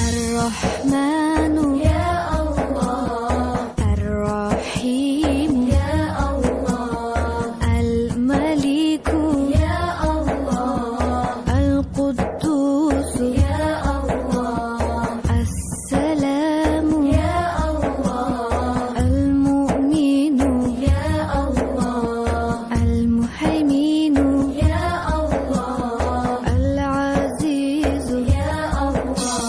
الرحمن يا الله، الرحيم يا الله، الملك يا الله، القدوس يا الله، السلام يا الله، المؤمن يا الله، المهيمن يا الله، العزيز يا الله،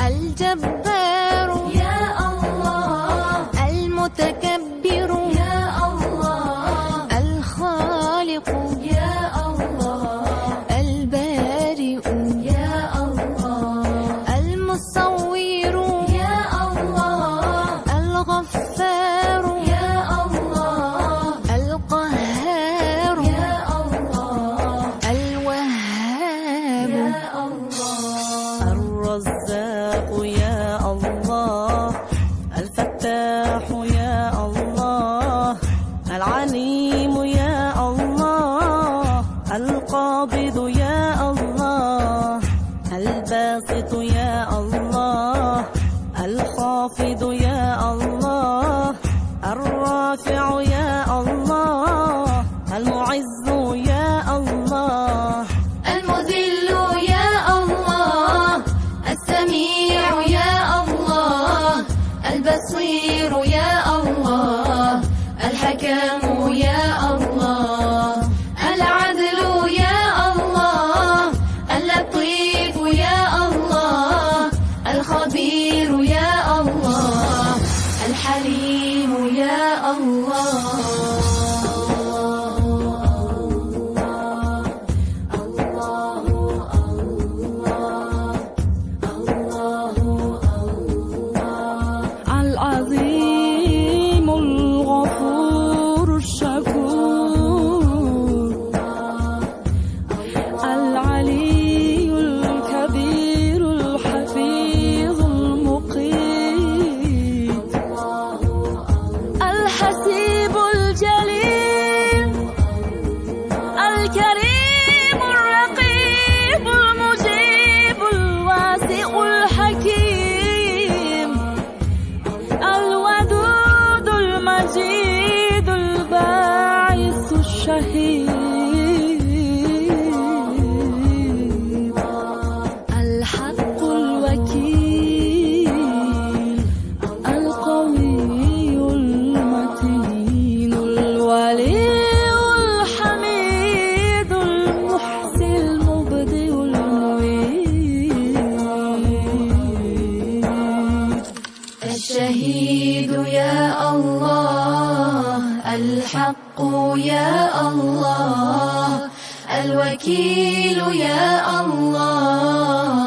الجبار يا الله، المتكبر يا الله، الخالق يا الله، البارئ يا الله، المصور يا الله، الغفار يا الله، القهار يا الله، الوهاب يا الله، الرزاق يا الله، الفتاح يا الله، العليم يا الله، القابض يا الله، الباسط يا الله، الخافض يا الله، الرافع يا الله، المعز يا الله، المذل يا الله، السميع يا الله، البصير يا الله، الحكم يا الله، العدل يا الله، اللطيف يا الله، الخبير يا الله، الحليم يا الله. العظيم الغفور الشكور، العلي الكبير الحفيظ المقيت، الحسيب الجليل، الكريم الرقيب المجيب الواسع الحكيم، الودود المجيد الباعث الشهيد، الحق الوكيل، القوي المتين، الولي الحميد، المحسن المبدئ المعيد، الشهيد يا الله، الحق يا الله، الوكيل يا الله.